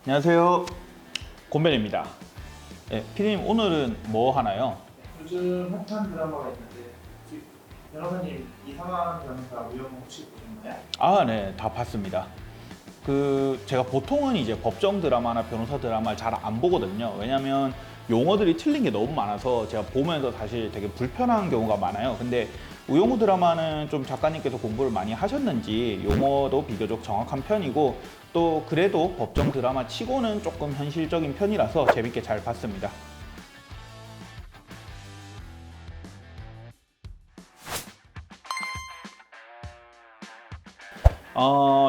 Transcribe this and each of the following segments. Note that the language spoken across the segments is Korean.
안녕하세요. 곤변입니다. 네, 피디님 오늘은 뭐 하나요? 요즘 핫한 드라마가 있는데 혹시 변호사님 이상한 변호사 우영우 혹시 보셨나요? 아, 네, 다 봤습니다. 제가 보통은 이제 법정 드라마나 변호사 드라마를 잘 안 보거든요. 왜냐면 용어들이 틀린 게 너무 많아서 제가 보면서 사실 되게 불편한 경우가 많아요. 근데 우영우 드라마는 좀 작가님께서 공부를 많이 하셨는지 용어도 비교적 정확한 편이고 또 그래도 법정 드라마 치고는 조금 현실적인 편이라서 재밌게 잘 봤습니다.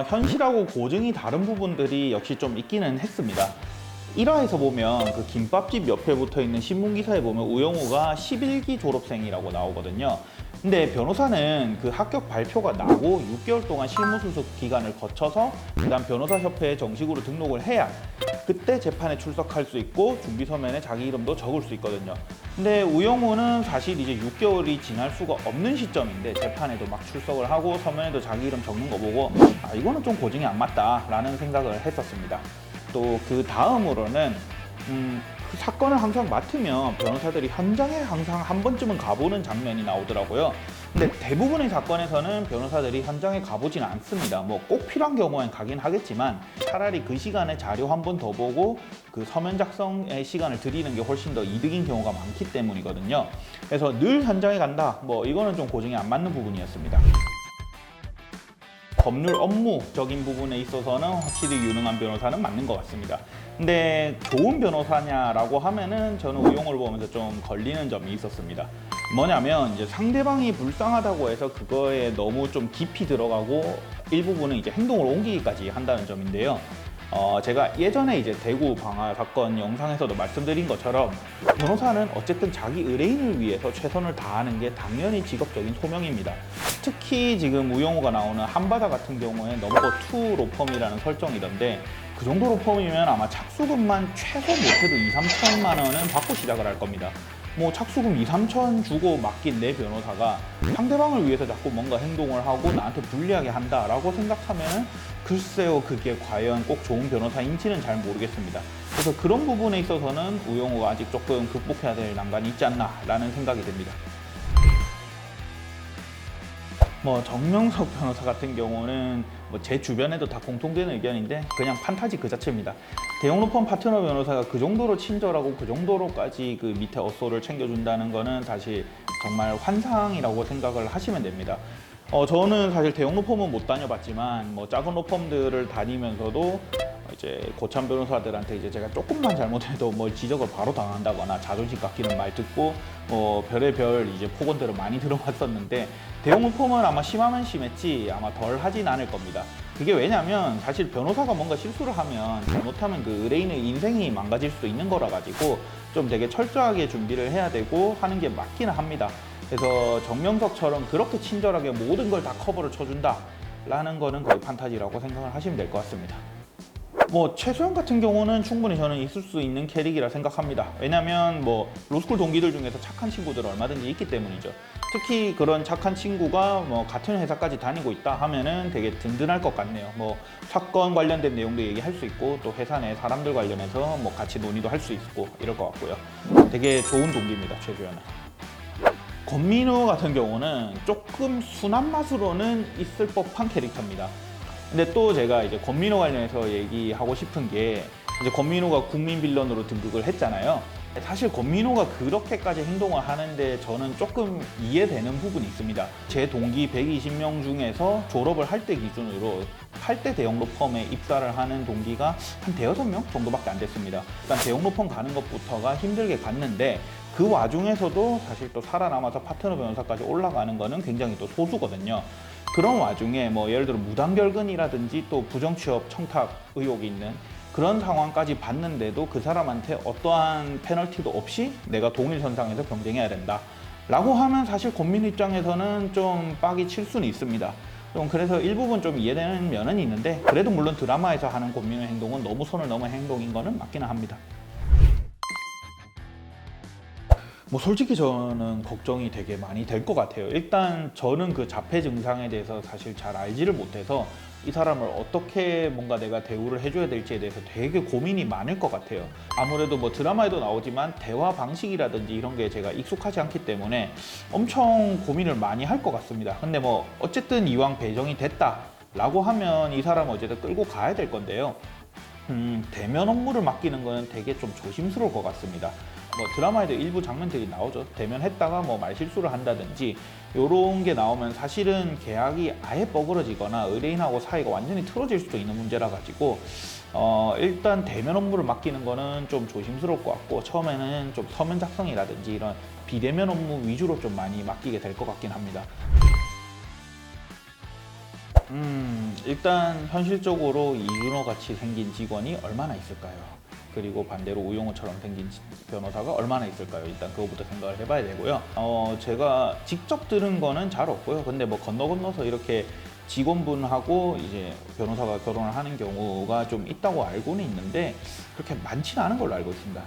현실하고 고증이 다른 부분들이 역시 좀 있기는 했습니다. 1화에서 보면 그 김밥집 옆에 붙어 있는 신문기사에 보면 우영우가 11기 졸업생이라고 나오거든요. 근데 변호사는 그 합격 발표가 나고 6개월 동안 실무수습 기간을 거쳐서 그다음 변호사협회에 정식으로 등록을 해야 그때 재판에 출석할 수 있고 준비서면에 자기 이름도 적을 수 있거든요. 근데 우영우는 사실 이제 6개월이 지날 수가 없는 시점인데 재판에도 막 출석을 하고 서면에도 자기 이름 적는 거 보고 이거는 좀 고증이 안 맞다라는 생각을 했었습니다. 또 그 다음으로는 그 사건을 항상 맡으면 변호사들이 현장에 항상 한 번쯤은 가보는 장면이 나오더라고요. 근데 대부분의 사건에서는 변호사들이 현장에 가보지는 않습니다. 뭐 꼭 필요한 경우엔 가긴 하겠지만 차라리 그 시간에 자료 한 번 더 보고 그 서면 작성의 시간을 들이는 게 훨씬 더 이득인 경우가 많기 때문이거든요. 그래서 늘 현장에 간다. 뭐 이거는 좀 고증이 안 맞는 부분이었습니다. 법률 업무적인 부분에 있어서는 확실히 유능한 변호사는 맞는 것 같습니다. 근데 좋은 변호사냐라고 하면은 저는 우영우를 보면서 좀 걸리는 점이 있었습니다. 뭐냐면 이제 상대방이 불쌍하다고 해서 그거에 너무 좀 깊이 들어가고 일부분은 이제 행동을 옮기기까지 한다는 점인데요. 제가 예전에 이제 대구 방화 사건 영상에서도 말씀드린 것처럼 변호사는 어쨌든 자기 의뢰인을 위해서 최선을 다하는 게 당연히 직업적인 소명입니다. 특히 지금 우영우가 나오는 한바다 같은 경우에 넘버 2 로펌이라는 설정이던데 그 정도 로펌이면 아마 착수금만 최소 못해도 2, 3천만 원은 받고 시작을 할 겁니다. 뭐 착수금 2, 3천 주고 맡긴 내 변호사가 상대방을 위해서 자꾸 뭔가 행동을 하고 나한테 불리하게 한다라고 생각하면 글쎄요, 그게 과연 꼭 좋은 변호사인지는 잘 모르겠습니다. 그래서 그런 부분에 있어서는 우영우가 아직 조금 극복해야 될 난관이 있지 않나라는 생각이 듭니다. 뭐 정명석 변호사 같은 경우는 뭐 제 주변에도 다 공통되는 의견인데 그냥 판타지 그 자체입니다. 대형 로펌 파트너 변호사가 그 정도로 친절하고 그 정도로까지 그 밑에 어쏘를 챙겨준다는 거는 사실 정말 환상이라고 생각을 하시면 됩니다. 저는 사실 대형 로펌은 못 다녀봤지만 뭐 작은 로펌들을 다니면서도 이제 고참 변호사들한테 이제 제가 조금만 잘못해도 뭐 지적을 바로 당한다거나 자존심 깎이는 말 듣고 별의별 이제 폭언들을 많이 들어봤었는데 대형 로펌은 아마 심하면 심했지 아마 덜 하진 않을 겁니다. 그게 왜냐면 사실 변호사가 뭔가 실수를 하면 잘못하면 그 의뢰인의 인생이 망가질 수도 있는 거라 가지고 좀 되게 철저하게 준비를 해야 되고 하는 게 맞기는 합니다. 그래서 정명석처럼 그렇게 친절하게 모든 걸 다 커버를 쳐준다 라는 거는 거의 판타지라고 생각을 하시면 될 것 같습니다. 뭐 최소영 같은 경우는 충분히 저는 있을 수 있는 캐릭이라 생각합니다. 왜냐면 뭐 로스쿨 동기들 중에서 착한 친구들 얼마든지 있기 때문이죠. 특히 그런 착한 친구가 뭐 같은 회사까지 다니고 있다 하면은 되게 든든할 것 같네요. 뭐 사건 관련된 내용도 얘기할 수 있고 또 회사 내 사람들 관련해서 뭐 같이 논의도 할 수 있고 이럴 것 같고요. 되게 좋은 동기입니다, 최소영은. 권민우 같은 경우는 조금 순한 맛으로는 있을 법한 캐릭터입니다. 근데 또 제가 이제 권민우 관련해서 얘기하고 싶은 게 이제 권민우가 국민 빌런으로 등극을 했잖아요. 사실 권민우가 그렇게까지 행동을 하는데 저는 조금 이해되는 부분이 있습니다. 제 동기 120명 중에서 졸업을 할 때 기준으로 8대 대형 로펌에 입사를 하는 동기가 한 대여섯 명 정도밖에 안 됐습니다. 일단 대형 로펌 가는 것부터가 힘들게 갔는데 그 와중에서도 사실 또 살아남아서 파트너 변호사까지 올라가는 거는 굉장히 또 소수거든요. 그런 와중에 뭐 예를 들어 무단결근이라든지 또 부정취업 청탁 의혹이 있는 그런 상황까지 봤는데도 그 사람한테 어떠한 페널티도 없이 내가 동일선상에서 경쟁해야 된다 라고 하면 사실 권민 입장에서는 좀 빡이 칠 수는 있습니다. 좀 그래서 일부분 좀 이해되는 면은 있는데 그래도 물론 드라마에서 하는 권민의 행동은 너무 선을 넘은 행동인 거는 맞기는 합니다. 뭐 솔직히 저는 걱정이 되게 많이 될 것 같아요. 일단 저는 그 자폐 증상에 대해서 사실 잘 알지를 못해서 이 사람을 어떻게 뭔가 내가 대우를 해줘야 될지에 대해서 되게 고민이 많을 것 같아요. 아무래도 뭐 드라마에도 나오지만 대화 방식이라든지 이런 게 제가 익숙하지 않기 때문에 엄청 고민을 많이 할 것 같습니다. 근데 뭐 어쨌든 이왕 배정이 됐다라고 하면 이 사람은 어쨌든 끌고 가야 될 건데요. 대면 업무를 맡기는 거는 되게 좀 조심스러울 것 같습니다. 뭐 드라마에도 일부 장면들이 나오죠. 대면했다가 뭐 말실수를 한다든지 이런 게 나오면 사실은 계약이 아예 뻐그러지거나 의뢰인하고 사이가 완전히 틀어질 수도 있는 문제라 가지고 일단 대면 업무를 맡기는 거는 좀 조심스러울 것 같고 처음에는 좀 서면 작성이라든지 이런 비대면 업무 위주로 좀 많이 맡기게 될 것 같긴 합니다. 일단 현실적으로 이준호 같이 생긴 직원이 얼마나 있을까요? 그리고 반대로 우용우처럼 생긴 변호사가 얼마나 있을까요? 일단 그거부터 생각을 해봐야 되고요. 제가 직접 들은 거는 잘 없고요. 근데 뭐 건너서 이렇게 직원분하고 이제 변호사가 결혼을 하는 경우가 좀 있다고 알고는 있는데 그렇게 많지는 않은 걸로 알고 있습니다.